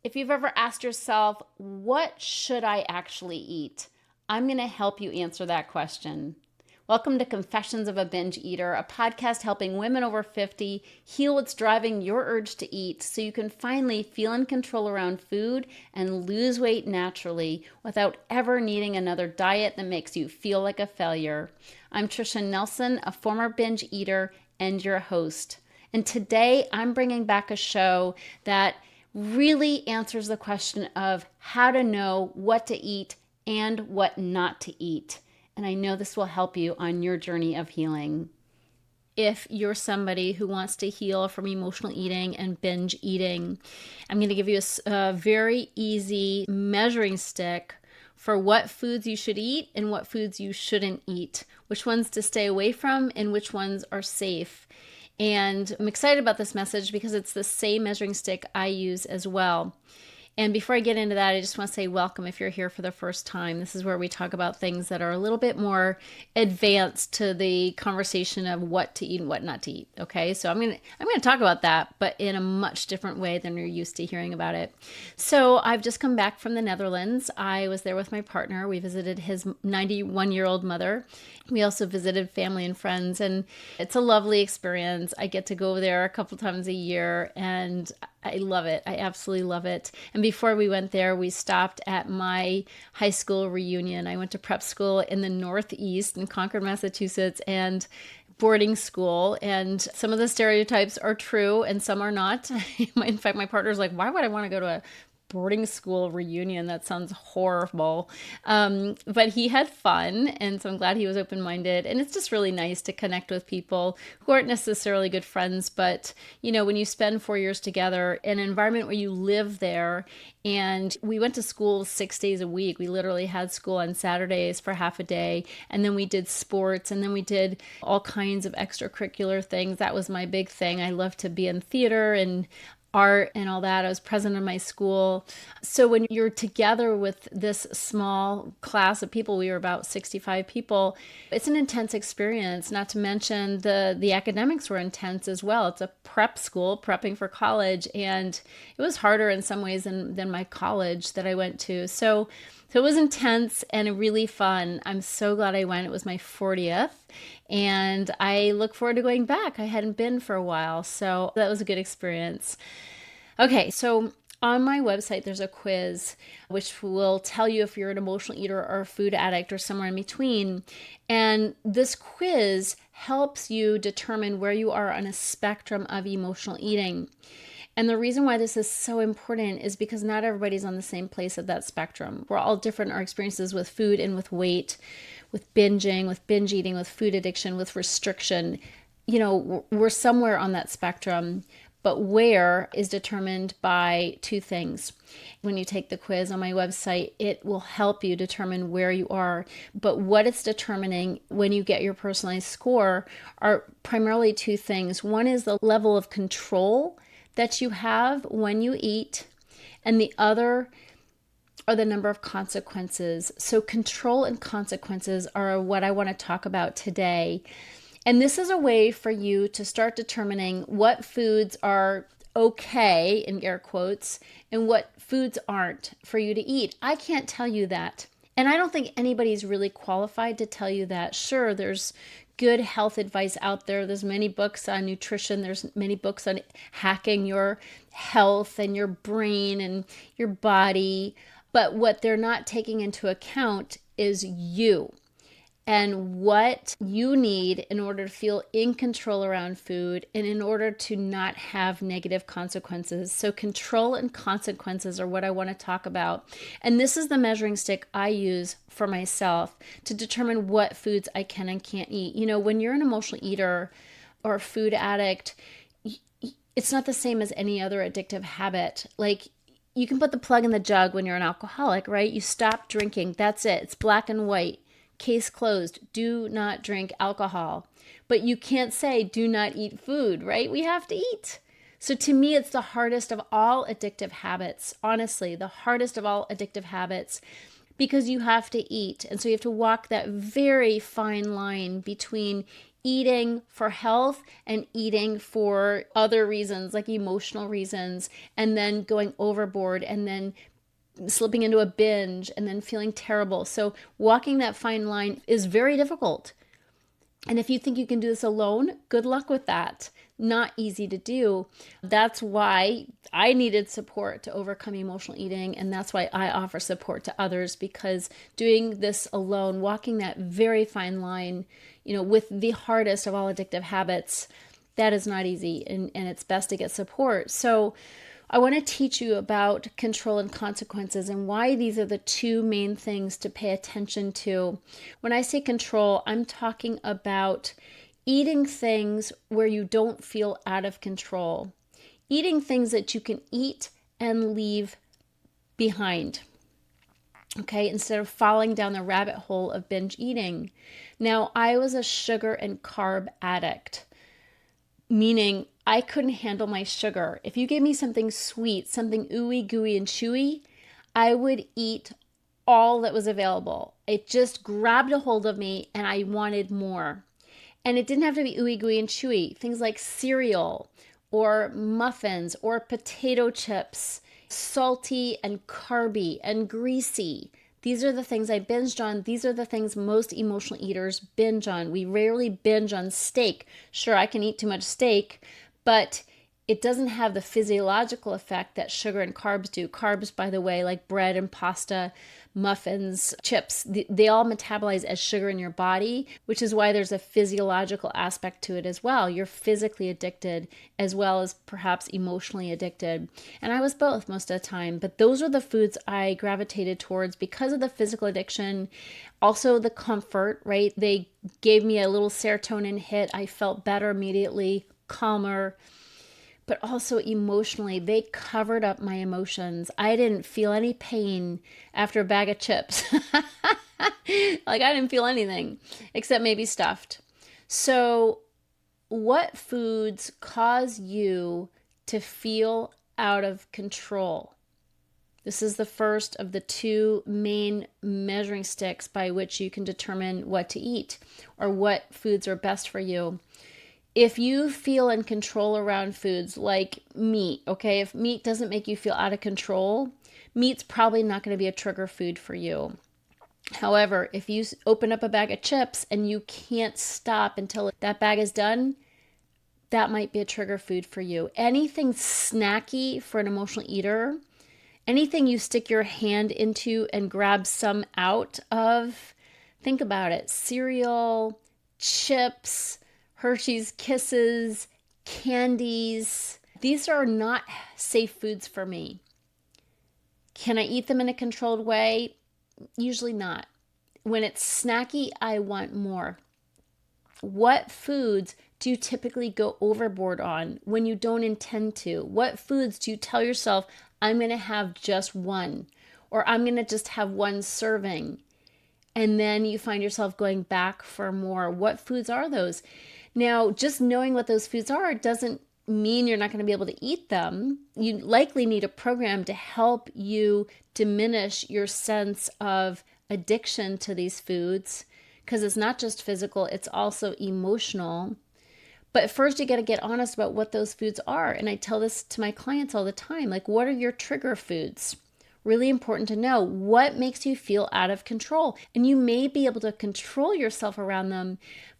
If you've ever asked yourself, what should I actually eat? I'm going to help you answer that question. Welcome to Confessions of a Binge Eater, a podcast helping women over 50 heal what's driving your urge to eat so you can finally feel in control around food and lose weight naturally without ever needing another diet that makes you feel like a failure. I'm Tricia Nelson, a former binge eater and your host. And today I'm bringing back a show that really answers the question of how to know what to eat and what not to eat. And I know this will help you on your journey of healing. If you're somebody who wants to heal from emotional eating and binge eating, I'm going to give you a very easy measuring stick for what foods you should eat and what foods you shouldn't eat, which ones to stay away from and which ones are safe. And I'm excited about this message because it's the same measuring stick I use as well. And before I get into that, I just want to say welcome if you're here for the first time. This is where we talk about things that are a little bit more advanced to the conversation of what to eat and what not to eat. Okay, so I'm gonna talk about that, but in a much different way than you're used to hearing about it. So I've just come back from the Netherlands. I was there with my partner. We visited his 91-year-old mother. We also visited family and friends, and it's a lovely experience. I get to go there a couple times a year, and I love it. I absolutely love it. And before we went there, we stopped at my high school reunion. I went to prep school in the Northeast in Concord, Massachusetts, and boarding school. And some of the stereotypes are true and some are not. In fact, my partner's like, why would I want to go to a boarding school reunion? That sounds horrible. But he had fun, and so I'm glad he was open-minded. And it's just really nice to connect with people who aren't necessarily good friends, but when you spend 4 years together in an environment where you live there, and we went to school 6 days a week. We literally had school on Saturdays for half a day, and then we did sports, and then we did all kinds of extracurricular things. That was my big thing. I love to be in theater and art and all that. I was president of my school. So when you're together with this small class of people, we were about 65 people, it's an intense experience, not to mention the academics were intense as well. It's a prep school, prepping for college, and it was harder in some ways than my college that I went to. So it was intense and really fun. I'm so glad I went. It was my 40th, and I look forward to going back. I hadn't been for a while, so that was a good experience. Okay, so on my website, there's a quiz which will tell you if you're an emotional eater or a food addict or somewhere in between. And this quiz helps you determine where you are on a spectrum of emotional eating. And the reason why this is so important is because not everybody's on the same place of that spectrum. We're all different in our experiences with food and with weight, with binging, with binge eating, with food addiction, with restriction. We're somewhere on that spectrum, but where is determined by two things. When you take the quiz on my website, it will help you determine where you are. But what it's determining when you get your personalized score are primarily two things. One is the level of control that you have when you eat, and the other are the number of consequences. So control and consequences are what I want to talk about today. And this is a way for you to start determining what foods are okay, in air quotes, and what foods aren't for you to eat. I can't tell you that. And I don't think anybody's really qualified to tell you that. Sure, there's good health advice out there. There's many books on nutrition. There's many books on hacking your health and your brain and your body. But what they're not taking into account is you and what you need in order to feel in control around food and in order to not have negative consequences. So control and consequences are what I want to talk about. And this is the measuring stick I use for myself to determine what foods I can and can't eat. When you're an emotional eater or a food addict, it's not the same as any other addictive habit. Like, you can put the plug in the jug when you're an alcoholic, right? You stop drinking. That's it. It's black and white. Case closed. Do not drink alcohol. But you can't say do not eat food, right? We have to eat. So to me, it's the hardest of all addictive habits. Honestly, the hardest of all addictive habits, because you have to eat. And so you have to walk that very fine line between eating for health and eating for other reasons, like emotional reasons, and then going overboard and then slipping into a binge and then feeling terrible. So walking that fine line is very difficult. And if you think you can do this alone, good luck with that. Not easy to do. That's why I needed support to overcome emotional eating. And that's why I offer support to others, because doing this alone, walking that very fine line, with the hardest of all addictive habits, that is not easy. And it's best to get support. So I want to teach you about control and consequences and why these are the two main things to pay attention to. When I say control, I'm talking about eating things where you don't feel out of control. Eating things that you can eat and leave behind. Okay, instead of falling down the rabbit hole of binge eating. Now, I was a sugar and carb addict, meaning I couldn't handle my sugar. If you gave me something sweet, something ooey gooey and chewy, I would eat all that was available. It just grabbed a hold of me and I wanted more. And it didn't have to be ooey gooey and chewy. Things like cereal or muffins or potato chips, salty and carby and greasy. These are the things I binged on. These are the things most emotional eaters binge on. We rarely binge on steak. Sure, I can eat too much steak, but it doesn't have the physiological effect that sugar and carbs do. Carbs, by the way, like bread and pasta, muffins, chips, they all metabolize as sugar in your body, which is why there's a physiological aspect to it as well. You're physically addicted as well as perhaps emotionally addicted. And I was both most of the time, but those are the foods I gravitated towards because of the physical addiction. Also the comfort, right? They gave me a little serotonin hit. I felt better immediately, calmer. But also emotionally, they covered up my emotions. I didn't feel any pain after a bag of chips. Like I didn't feel anything except maybe stuffed. So what foods cause you to feel out of control? This is the first of the two main measuring sticks by which you can determine what to eat or what foods are best for you. If you feel in control around foods like meat, okay, if meat doesn't make you feel out of control, meat's probably not going to be a trigger food for you. However, if you open up a bag of chips and you can't stop until that bag is done, that might be a trigger food for you. Anything snacky for an emotional eater, anything you stick your hand into and grab some out of, think about it. Cereal, chips, Hershey's Kisses, candies. These are not safe foods for me. Can I eat them in a controlled way? Usually not. When it's snacky, I want more. What foods do you typically go overboard on when you don't intend to? What foods do you tell yourself, I'm going to have just one, or I'm going to just have one serving? And then you find yourself going back for more. What foods are those? Now, just knowing what those foods are doesn't mean you're not going to be able to eat them. You likely need a program to help you diminish your sense of addiction to these foods, because it's not just physical, it's also emotional. But first you got to get honest about what those foods are. And I tell this to my clients all the time, like, what are your trigger foods? Really important to know what makes you feel out of control. And you may be able to control yourself around them,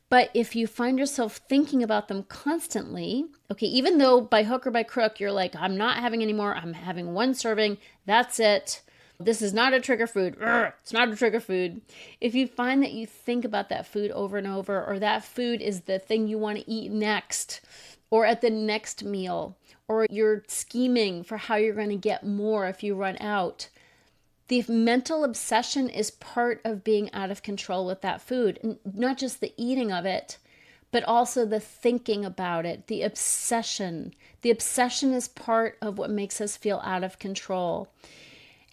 but if you find yourself thinking about them constantly, okay, even though by hook or by crook, you're like, I'm not having any more, I'm having one serving, that's it. This is not a trigger food. It's not a trigger food. If you find that you think about that food over and over, or that food is the thing you want to eat next, or at the next meal, or you're scheming for how you're going to get more if you run out, the mental obsession is part of being out of control with that food. And not just the eating of it, but also the thinking about it, the obsession. The obsession is part of what makes us feel out of control.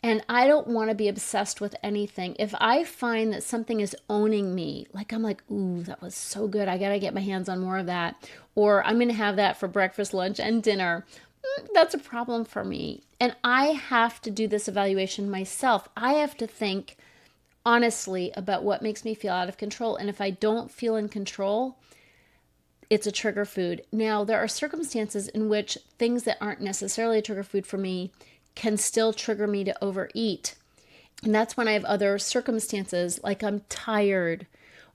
And I don't want to be obsessed with anything. If I find that something is owning me, like I'm like, ooh, that was so good, I got to get my hands on more of that. Or I'm going to have that for breakfast, lunch, and dinner. That's a problem for me. And I have to do this evaluation myself. I have to think honestly about what makes me feel out of control. And if I don't feel in control, it's a trigger food. Now, there are circumstances in which things that aren't necessarily a trigger food for me can still trigger me to overeat. And that's when I have other circumstances, like I'm tired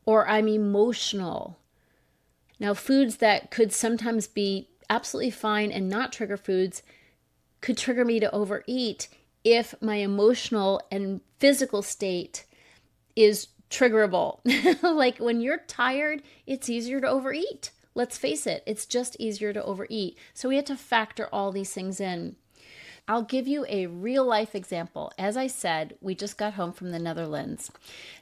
or I'm emotional. Now, foods that could sometimes be absolutely fine and not trigger foods could trigger me to overeat if my emotional and physical state is triggerable. Like when you're tired, it's easier to overeat. Let's face it, it's just easier to overeat. So we have to factor all these things in. I'll give you a real life example. As I said, we just got home from the Netherlands.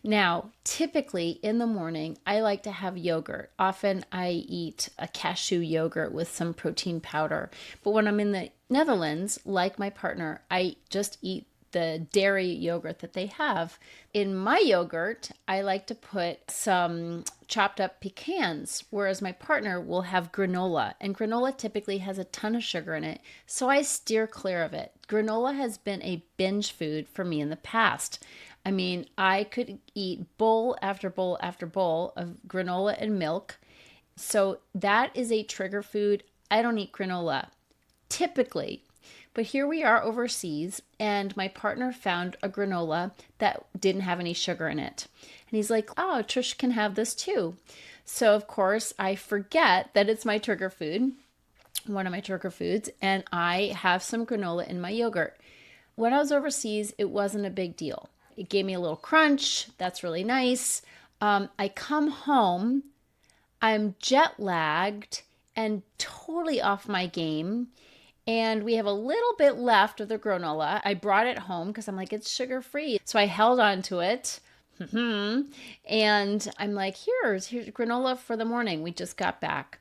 Now, typically in the morning, I like to have yogurt. Often I eat a cashew yogurt with some protein powder. But when I'm in the Netherlands, like my partner, I just eat the dairy yogurt that they have. In my yogurt, I like to put some chopped up pecans, whereas my partner will have granola. And granola typically has a ton of sugar in it, so I steer clear of it. Granola has been a binge food for me in the past. I mean, I could eat bowl after bowl after bowl of granola and milk. So that is a trigger food. I don't eat granola typically. But here we are overseas, and my partner found a granola that didn't have any sugar in it. And he's like, oh, Trish can have this too. So, of course, I forget that it's my trigger food, one of my trigger foods, and I have some granola in my yogurt. When I was overseas, it wasn't a big deal. It gave me a little crunch. That's really nice. I come home, I'm jet lagged and totally off my game. And we have a little bit left of the granola. I brought it home because I'm like, it's sugar-free. So I held on to it. And I'm like, here's granola for the morning. We just got back.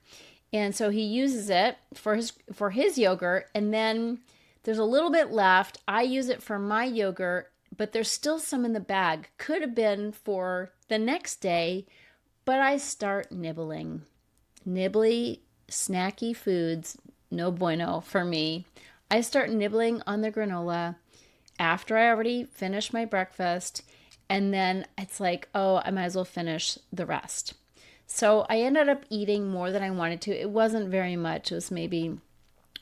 And so he uses it for his yogurt. And then there's a little bit left. I use it for my yogurt, but there's still some in the bag. Could have been for the next day, but I start nibbling. Nibbly, snacky foods. No bueno for me. I start nibbling on the granola after I already finished my breakfast. And then it's like, oh, I might as well finish the rest. So I ended up eating more than I wanted to. It wasn't very much. It was maybe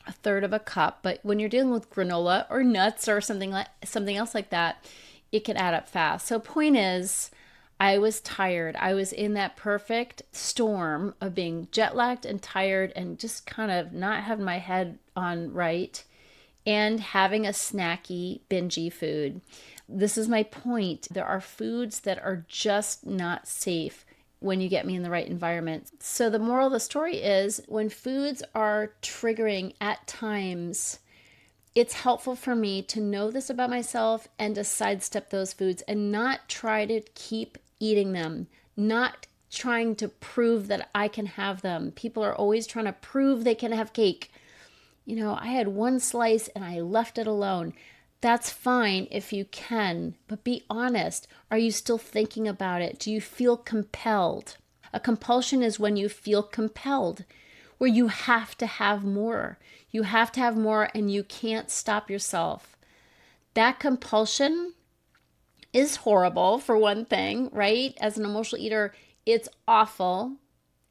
a third of a cup. But when you're dealing with granola or nuts or something else like that, it can add up fast. So point is, I was tired. I was in that perfect storm of being jet lagged and tired and just kind of not having my head on right and having a snacky, bingey food. This is my point. There are foods that are just not safe when you get me in the right environment. So the moral of the story is when foods are triggering at times, it's helpful for me to know this about myself and to sidestep those foods and not try to keep eating them, not trying to prove that I can have them. People are always trying to prove they can have cake. You know, I had one slice and I left it alone. That's fine if you can, but be honest. Are you still thinking about it? Do you feel compelled? A compulsion is when you feel compelled, where you have to have more. You have to have more and you can't stop yourself. That compulsion is horrible, for one thing, right? As an emotional eater, it's awful,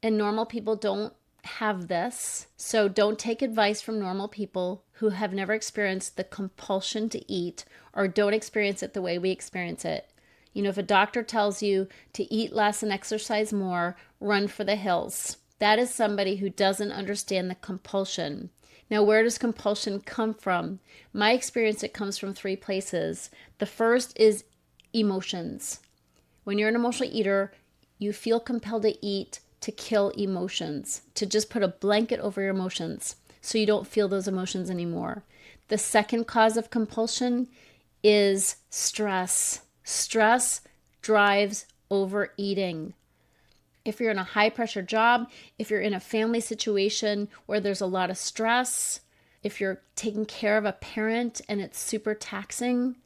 and normal people don't have this. So don't take advice from normal people who have never experienced the compulsion to eat or don't experience it the way we experience it. You know, if a doctor tells you to eat less and exercise more, run for the hills. That is somebody who doesn't understand the compulsion. Now, where does compulsion come from? My experience, it comes from 3 places. The first is emotions. When you're an emotional eater, you feel compelled to eat to kill emotions, to just put a blanket over your emotions so you don't feel those emotions anymore. The second cause of compulsion is stress. Stress drives overeating. If you're in a high pressure job, if you're in a family situation where there's a lot of stress, if you're taking care of a parent and it's super taxing,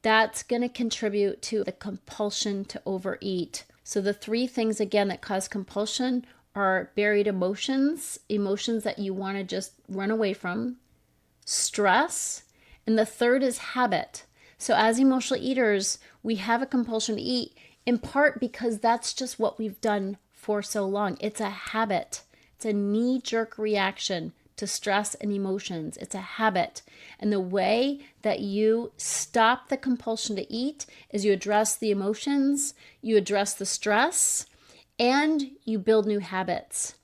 that's going to contribute to the compulsion to overeat. So the 3 things, again, that cause compulsion are buried emotions, emotions that you want to just run away from, stress, and the third is habit. So as emotional eaters, we have a compulsion to eat in part because that's just what we've done for so long. It's a habit. It's a knee-jerk reaction to stress and emotions. It's a habit. And the way that you stop the compulsion to eat is you address the emotions, you address the stress, and you build new habits.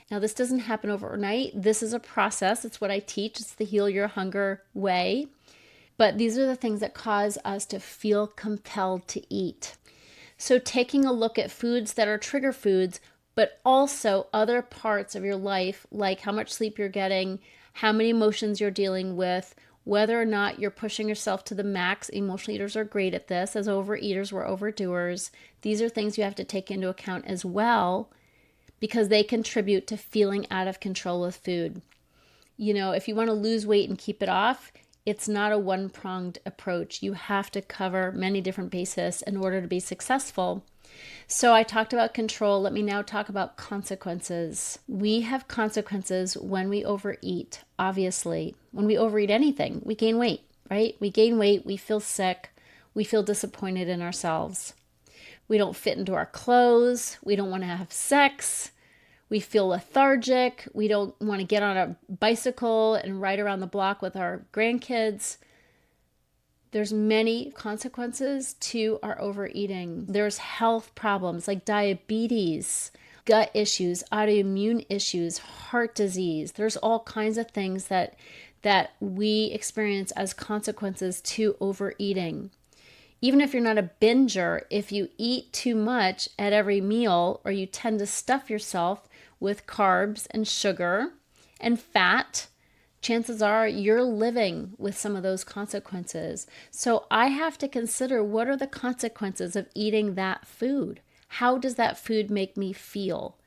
Now, this doesn't happen overnight. This is a process. It's what I teach. It's the Heal Your Hunger way. But these are the things that cause us to feel compelled to eat. So taking a look at foods that are trigger foods, but also other parts of your life, like how much sleep you're getting, how many emotions you're dealing with, whether or not you're pushing yourself to the max. Emotional eaters are great at this. As overeaters, we're overdoers. These are things you have to take into account as well, because they contribute to feeling out of control with food. You know, if you want to lose weight and keep it off, it's not a one-pronged approach. You have to cover many different bases in order to be successful. So I talked about control. Let me now talk about consequences. We have consequences when we overeat, obviously. When we overeat anything, we gain weight, right? We gain weight, we feel sick, we feel disappointed in ourselves. We don't fit into our clothes, we don't want to have sex, we feel lethargic, we don't want to get on a bicycle and ride around the block with our grandkids. There's many consequences to our overeating. There's health problems like diabetes, gut issues, autoimmune issues, heart disease. There's all kinds of things that we experience as consequences to overeating. Even if you're not a binger, if you eat too much at every meal, or you tend to stuff yourself with carbs and sugar and fat, chances are you're living with some of those consequences. So I have to consider, what are the consequences of eating that food? How does that food make me feel?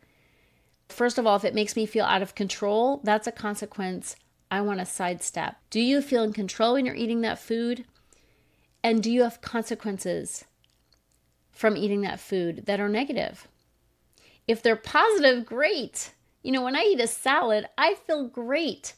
First of all, if it makes me feel out of control, that's a consequence I want to sidestep. Do you feel in control when you're eating that food? And do you have consequences from eating that food that are negative? If they're positive, great. You know, when I eat a salad, I feel great.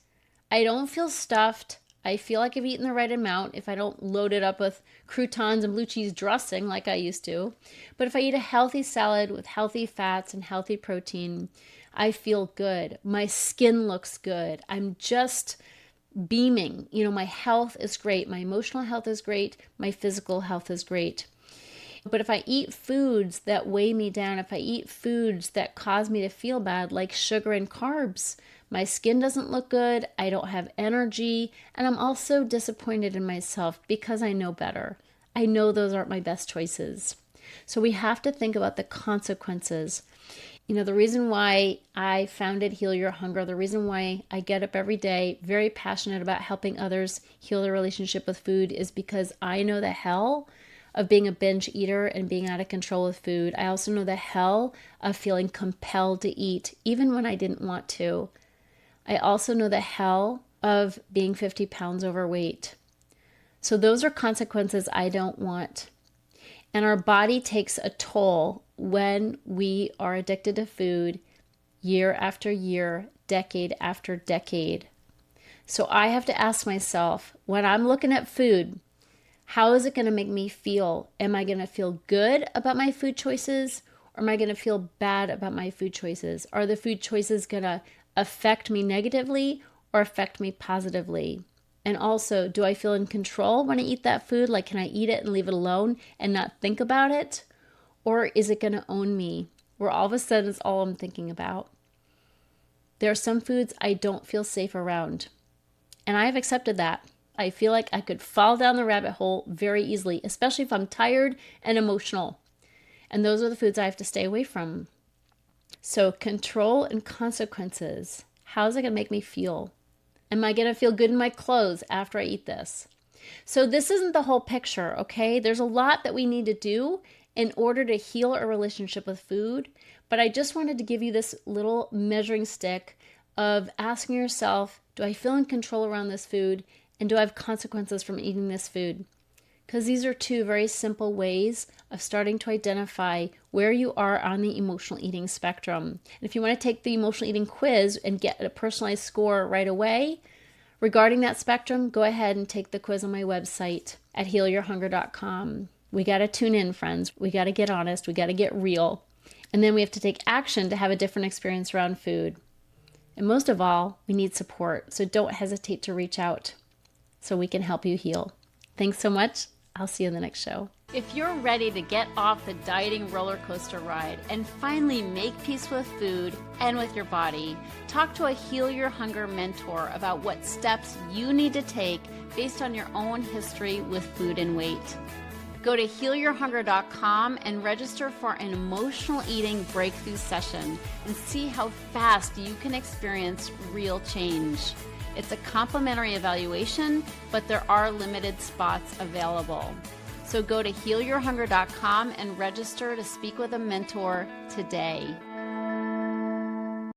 I don't feel stuffed. I feel like I've eaten the right amount if I don't load it up with croutons and blue cheese dressing like I used to. But if I eat a healthy salad with healthy fats and healthy protein, I feel good. My skin looks good. I'm just beaming. You know, my health is great. My emotional health is great. My physical health is great. But if I eat foods that weigh me down, if I eat foods that cause me to feel bad, like sugar and carbs, my skin doesn't look good, I don't have energy, and I'm also disappointed in myself because I know better. I know those aren't my best choices. So we have to think about the consequences. You know, the reason why I founded Heal Your Hunger, the reason why I get up every day, very passionate about helping others heal their relationship with food, is because I know the hell of being a binge eater and being out of control with food. I also know the hell of feeling compelled to eat, even when I didn't want to. I also know the hell of being 50 pounds overweight. So those are consequences I don't want. And our body takes a toll when we are addicted to food year after year, decade after decade. So I have to ask myself, when I'm looking at food, how is it going to make me feel? Am I going to feel good about my food choices, or am I going to feel bad about my food choices? Are the food choices going to affect me negatively or affect me positively? And also, do I feel in control when I eat that food? Like, can I eat it and leave it alone and not think about it? Or is it going to own me, where all of a sudden it's all I'm thinking about? There are some foods I don't feel safe around, and I have accepted that. I feel like I could fall down the rabbit hole very easily, especially if I'm tired and emotional. And those are the foods I have to stay away from. So control and consequences. How's it going to make me feel? Am I going to feel good in my clothes after I eat this? So this isn't the whole picture, okay? There's a lot that we need to do in order to heal our relationship with food. But I just wanted to give you this little measuring stick of asking yourself, do I feel in control around this food? And do I have consequences from eating this food? Because these are two very simple ways of starting to identify where you are on the emotional eating spectrum. And if you want to take the emotional eating quiz and get a personalized score right away regarding that spectrum, go ahead and take the quiz on my website at healyourhunger.com. We got to tune in, friends. We got to get honest. We got to get real. And then we have to take action to have a different experience around food. And most of all, we need support. So don't hesitate to reach out so we can help you heal. Thanks so much. I'll see you in the next show. If you're ready to get off the dieting roller coaster ride and finally make peace with food and with your body, talk to a Heal Your Hunger mentor about what steps you need to take based on your own history with food and weight. Go to healyourhunger.com and register for an emotional eating breakthrough session and see how fast you can experience real change. It's a complimentary evaluation, but there are limited spots available. So go to healyourhunger.com and register to speak with a mentor today.